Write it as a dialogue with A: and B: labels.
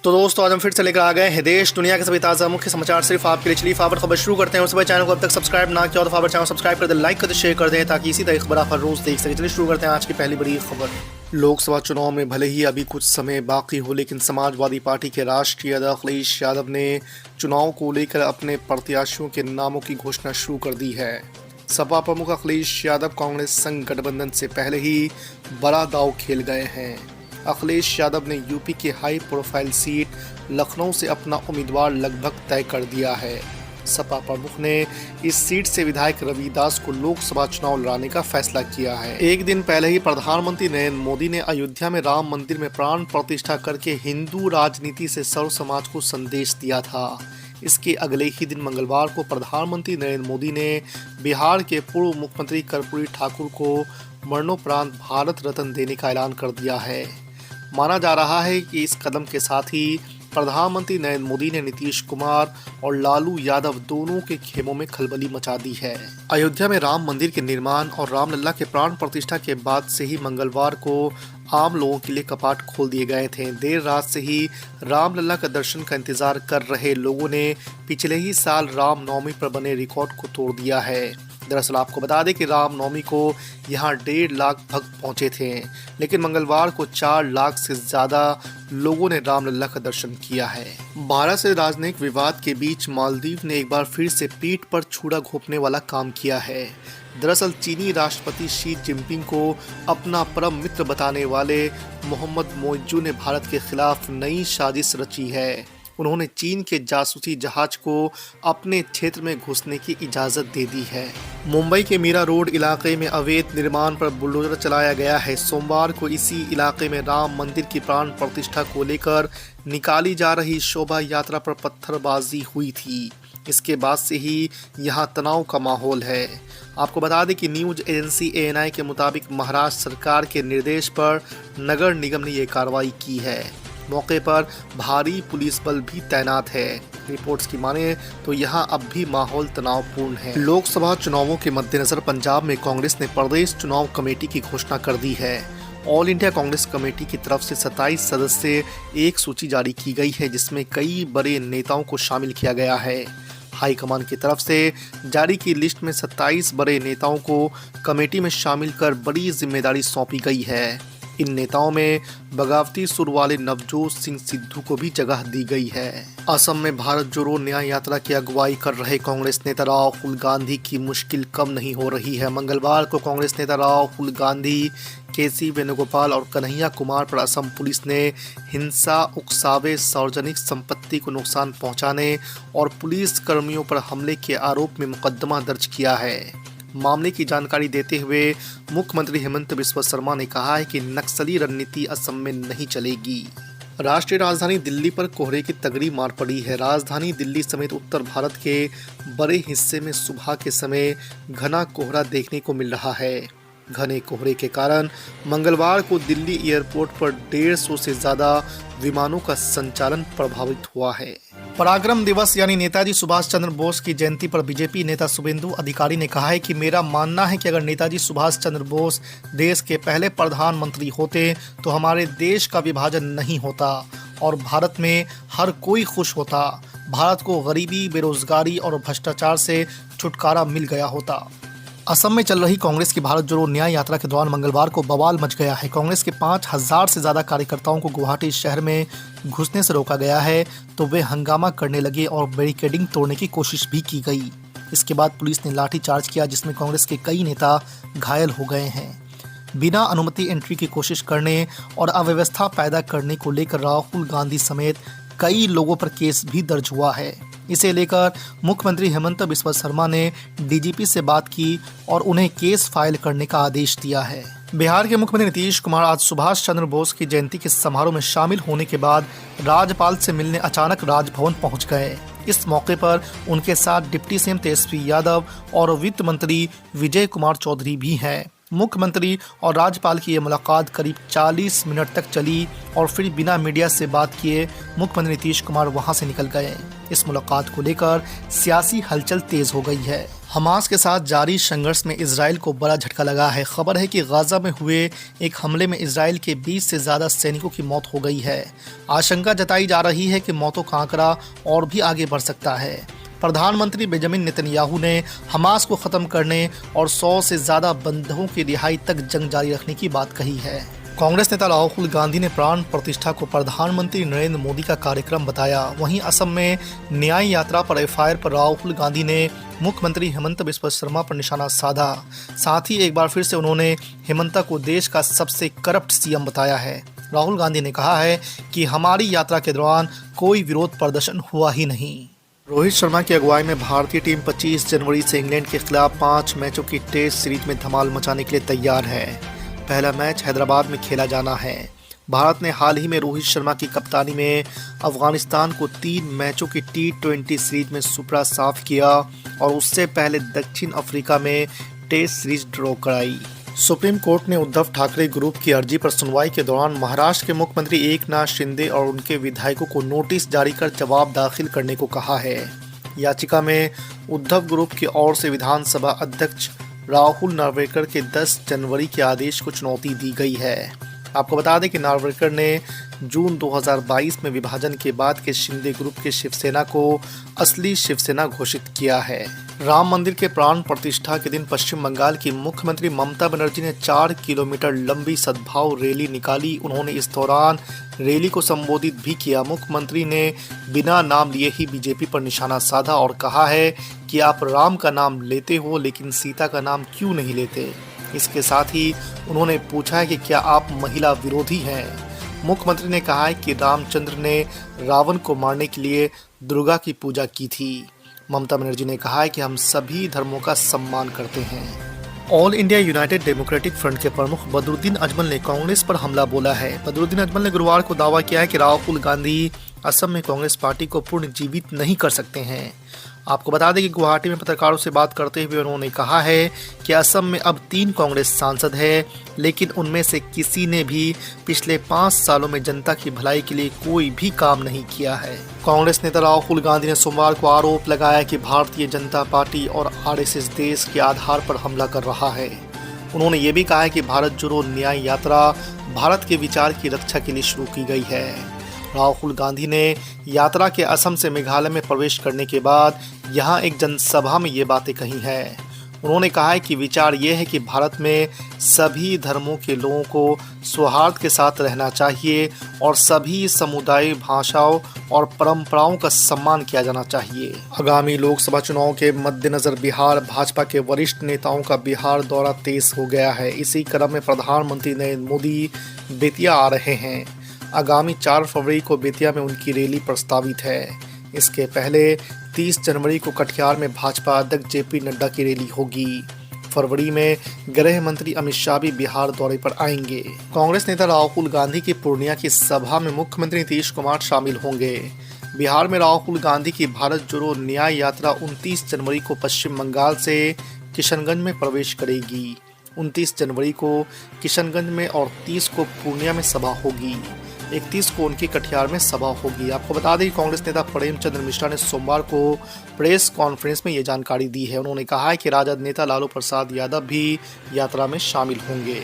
A: तो दोस्तों आज हम फिर से लेकर आ गए हैं देश दुनिया के सभी ताज़ा मुख्य समाचार सिर्फ आपके लिए। चलिए फॉरवर्ड खबर शुरू करते हैं। उससे पहले चैनल को अब तक सब्सक्राइब ना किया तो फॉरवर्ड चैनल सब्सक्राइब कर दें, लाइक कर दें, शेयर कर दें ताकि इसी तरह खबर आप हर रोज देख सकें। चलिए शुरू करते हैं आज की पहली बड़ी खबर। लोकसभा चुनाव में भले ही अभी कुछ समय बाकी हो, लेकिन समाजवादी पार्टी के राष्ट्रीय अध्यक्ष अखिलेश यादव ने चुनाव को लेकर अपने प्रत्याशियों के नामों की घोषणा शुरू कर दी है। सपा प्रमुख अखिलेश यादव कांग्रेस संग गठबंधन से पहले ही बड़ा दांव खेल गए हैं। अखिलेश यादव ने यूपी के हाई प्रोफाइल सीट लखनऊ से अपना उम्मीदवार लगभग तय कर दिया है। सपा प्रमुख ने इस सीट से विधायक रविदास को लोकसभा चुनाव लड़ाने का फैसला किया है। एक दिन पहले ही प्रधानमंत्री नरेंद्र मोदी ने अयोध्या में राम मंदिर में प्राण प्रतिष्ठा करके हिंदू राजनीति से सर्व समाज को संदेश दिया था। इसके अगले ही दिन मंगलवार को प्रधानमंत्री नरेंद्र मोदी ने बिहार के पूर्व मुख्यमंत्री कर्पूरी ठाकुर को मरणोपरांत भारत रत्न देने का ऐलान कर दिया है। माना जा रहा है कि इस कदम के साथ ही प्रधानमंत्री नरेंद्र मोदी ने नीतीश कुमार और लालू यादव दोनों के खेमों में खलबली मचा दी है। अयोध्या में राम मंदिर के निर्माण और रामलला के प्राण प्रतिष्ठा के बाद से ही मंगलवार को आम लोगों के लिए कपाट खोल दिए गए थे। देर रात से ही रामलला का दर्शन का इंतजार कर रहे लोगों ने पिछले ही साल रामनवमी पर बने रिकॉर्ड को तोड़ दिया है। दरअसल आपको बता दें कि रामनवमी को यहाँ 1.5 लाख भक्त पहुंचे थे, लेकिन मंगलवार को 4 लाख से ज्यादा लोगों ने रामलला का दर्शन किया है। भारत से राजनयिक विवाद के बीच मालदीव ने एक बार फिर से पीठ पर छुरा घोंपने वाला काम किया है। दरअसल चीनी राष्ट्रपति शी जिनपिंग को अपना परम मित्र बताने वाले मोहम्मद मोइज्जू ने भारत के खिलाफ नई साजिश रची है। उन्होंने चीन के जासूसी जहाज को अपने क्षेत्र में घुसने की इजाज़त दे दी है। मुंबई के मीरा रोड इलाके में अवैध निर्माण पर बुलडोजर चलाया गया है। सोमवार को इसी इलाके में राम मंदिर की प्राण प्रतिष्ठा को लेकर निकाली जा रही शोभा यात्रा पर पत्थरबाजी हुई थी। इसके बाद से ही यहां तनाव का माहौल है। आपको बता दें कि न्यूज एजेंसी ANI के मुताबिक महाराष्ट्र सरकार के निर्देश पर नगर निगम ने ये कार्रवाई की है। मौके पर भारी पुलिस बल भी तैनात है। रिपोर्ट्स की माने तो यहां अब भी माहौल तनावपूर्ण है। लोकसभा चुनावों के मद्देनजर पंजाब में कांग्रेस ने प्रदेश चुनाव कमेटी की घोषणा कर दी है। ऑल इंडिया कांग्रेस कमेटी की तरफ से 27 सदस्य एक सूची जारी की गई है, जिसमें कई बड़े नेताओं को शामिल किया गया है। हाईकमान की तरफ से जारी की लिस्ट में 27 बड़े नेताओं को कमेटी में शामिल कर बड़ी जिम्मेदारी सौंपी गई है। इन नेताओं में बगावती सुर वाले नवजोत सिंह सिद्धू को भी जगह दी गई है। असम में भारत जोड़ो न्याय यात्रा की अगुवाई कर रहे कांग्रेस नेता राहुल गांधी की मुश्किल कम नहीं हो रही है। मंगलवार को कांग्रेस नेता राहुल गांधी, KC वेणुगोपाल और कन्हैया कुमार पर असम पुलिस ने हिंसा, उकसावे, सार्वजनिक संपत्ति को नुकसान पहुंचाने और पुलिस कर्मियों पर हमले के आरोप में मुकदमा दर्ज किया है। मामले की जानकारी देते हुए मुख्यमंत्री हेमंत बिस्वा शर्मा ने कहा है कि नक्सली रणनीति असम में नहीं चलेगी। राष्ट्रीय राजधानी दिल्ली पर कोहरे की तगड़ी मार पड़ी है। राजधानी दिल्ली समेत उत्तर भारत के बड़े हिस्से में सुबह के समय घना कोहरा देखने को मिल रहा है। घने कोहरे के कारण मंगलवार को दिल्ली एयरपोर्ट पर 150 से ज्यादा विमानों का संचालन प्रभावित हुआ है। पराक्रम दिवस यानी नेताजी सुभाष चंद्र बोस की जयंती पर बीजेपी नेता शुभेंदु अधिकारी ने कहा है कि मेरा मानना है कि अगर नेताजी सुभाष चंद्र बोस देश के पहले प्रधानमंत्री होते तो हमारे देश का विभाजन नहीं होता और भारत में हर कोई खुश होता। भारत को गरीबी, बेरोजगारी और भ्रष्टाचार से छुटकारा मिल गया होता। असम में चल रही कांग्रेस की भारत जोड़ो न्याय यात्रा के दौरान मंगलवार को बवाल मच गया है। कांग्रेस के 5000 से ज्यादा कार्यकर्ताओं को गुवाहाटी शहर में घुसने से रोका गया है, तो वे हंगामा करने लगे और बैरिकेडिंग तोड़ने की कोशिश भी की गई। इसके बाद पुलिस ने लाठीचार्ज किया, जिसमें कांग्रेस के कई नेता घायल हो गए हैं। बिना अनुमति एंट्री की कोशिश करने और अव्यवस्था पैदा करने को लेकर राहुल गांधी समेत कई लोगों पर केस भी दर्ज हुआ है। इसे लेकर मुख्यमंत्री हेमंत बिस्वा शर्मा ने DGP से बात की और उन्हें केस फाइल करने का आदेश दिया है। बिहार के मुख्यमंत्री नीतीश कुमार आज सुभाष चंद्र बोस की जयंती के समारोह में शामिल होने के बाद राज्यपाल से मिलने अचानक राजभवन पहुंच गए। इस मौके पर उनके साथ डिप्टी CM तेजस्वी यादव और वित्त मंत्री विजय कुमार चौधरी भी हैं। मुख्यमंत्री और राज्यपाल की यह मुलाकात करीब 40 मिनट तक चली और फिर बिना मीडिया से बात किए मुख्यमंत्री नीतीश कुमार वहां से निकल गए। इस मुलाकात को लेकर सियासी हलचल तेज हो गई है। हमास के साथ जारी संघर्ष में इजराइल को बड़ा झटका लगा है। खबर है कि गाजा में हुए एक हमले में इजराइल के 20 से ज़्यादा सैनिकों की मौत हो गई है। आशंका जताई जा रही है कि मौतों का आंकड़ा और भी आगे बढ़ सकता है। प्रधानमंत्री बेंजामिन नेतन्याहू ने हमास को ख़त्म करने और 100 से ज़्यादा बंधकों की रिहाई तक जंग जारी रखने की बात कही है। कांग्रेस नेता राहुल गांधी ने प्राण प्रतिष्ठा को प्रधानमंत्री नरेंद्र मोदी का कार्यक्रम बताया। वहीं असम में न्याय यात्रा पर एफआईआर पर राहुल गांधी ने मुख्यमंत्री हेमंत बिस्वा शर्मा पर निशाना साधा। साथ ही एक बार फिर से उन्होंने हेमंता को देश का सबसे करप्ट सीएम बताया है। राहुल गांधी ने कहा है कि हमारी यात्रा के दौरान कोई विरोध प्रदर्शन हुआ ही नहीं। रोहित शर्मा की अगुवाई में भारतीय टीम 25 जनवरी से इंग्लैंड के खिलाफ 5 मैचों की टेस्ट सीरीज में धमाल मचाने के लिए तैयार है। पहला मैच हैदराबाद में खेला जाना है। भारत ने हाल ही में रोहित शर्मा की कप्तानी में अफगानिस्तान को 3 मैचों की T20 सीरीज में सुपड़ा साफ किया और उससे पहले दक्षिण अफ्रीका में टेस्ट सीरीज ड्रॉ कराई। सुप्रीम कोर्ट ने उद्धव ठाकरे ग्रुप की अर्जी पर सुनवाई के दौरान महाराष्ट्र के मुख्यमंत्री एकनाथ शिंदे और उनके विधायकों को नोटिस जारी कर जवाब दाखिल करने को कहा है। याचिका में उद्धव ग्रुप की ओर से विधानसभा अध्यक्ष राहुल नार्वेकर के 10 जनवरी के आदेश को चुनौती दी गई है। आपको बता दें कि नार्वेकर ने जून 2022 में विभाजन के बाद के शिंदे ग्रुप के शिवसेना को असली शिवसेना घोषित किया है। राम मंदिर के प्राण प्रतिष्ठा के दिन पश्चिम बंगाल की मुख्यमंत्री ममता बनर्जी ने 4 किलोमीटर लंबी सद्भाव रैली निकाली। उन्होंने इस दौरान रैली को संबोधित भी किया। मुख्यमंत्री ने बिना नाम लिए ही बीजेपी पर निशाना साधा और कहा है कि आप राम का नाम लेते हो लेकिन सीता का नाम क्यों नहीं लेते। इसके साथ ही उन्होंने पूछा है कि क्या आप महिला विरोधी हैं। मुख्यमंत्री ने कहा है कि रामचंद्र ने रावण को मारने के लिए दुर्गा की पूजा की थी। ममता बनर्जी ने कहा है कि हम सभी धर्मों का सम्मान करते हैं। All India United democratic front के प्रमुख बदरुद्दीन अजमल ने कांग्रेस पर हमला बोला है। बदरुद्दीन अजमल ने गुरुवार को दावा किया है कि राहुल गांधी असम में कांग्रेस पार्टी को पुनर्जीवित नहीं कर सकते हैं। आपको बता दें कि गुवाहाटी में पत्रकारों से बात करते हुए उन्होंने कहा है कि असम में अब 3 कांग्रेस सांसद हैं, लेकिन उनमें से किसी ने भी पिछले 5 सालों में जनता की भलाई के लिए कोई भी काम नहीं किया है। कांग्रेस नेता राहुल गांधी ने सोमवार को आरोप लगाया कि भारतीय जनता पार्टी और आरएसएस देश के आधार पर हमला कर रहा है। उन्होंने ये भी कहा है कि भारत जोड़ो न्याय यात्रा भारत के विचार की रक्षा के लिए शुरू की गई है। राहुल गांधी ने यात्रा के असम से मेघालय में प्रवेश करने के बाद यहां एक जनसभा में ये बातें कही हैं। उन्होंने कहा है कि विचार ये है कि भारत में सभी धर्मों के लोगों को सौहार्द के साथ रहना चाहिए और सभी समुदाय, भाषाओं और परंपराओं का सम्मान किया जाना चाहिए। आगामी लोकसभा चुनाव के मद्देनजर बिहार भाजपा के वरिष्ठ नेताओं का बिहार दौरा तेज हो गया है। इसी क्रम में प्रधानमंत्री नरेंद्र मोदी बेतिया आ रहे हैं। आगामी 4 फरवरी को बेतिया में उनकी रैली प्रस्तावित है। इसके पहले 30 जनवरी को कटिहार में भाजपा अध्यक्ष जेपी नड्डा की रैली होगी। फरवरी में गृह मंत्री अमित शाह भी बिहार दौरे पर आएंगे। कांग्रेस नेता राहुल गांधी की पूर्णिया की सभा में मुख्यमंत्री नीतीश कुमार शामिल होंगे। बिहार में राहुल गांधी की भारत जोड़ो न्याय यात्रा 29 जनवरी को पश्चिम बंगाल से किशनगंज में प्रवेश करेगी। 29 जनवरी को किशनगंज में और 30 को पूर्णिया में सभा होगी। 31 को उनकी कटिहार में सभा होगी। आपको बता दें कि कांग्रेस नेता प्रेमचंद्र मिश्रा ने सोमवार को प्रेस कॉन्फ्रेंस में ये जानकारी दी है। उन्होंने कहा है कि राजद नेता लालू प्रसाद यादव भी यात्रा में शामिल होंगे।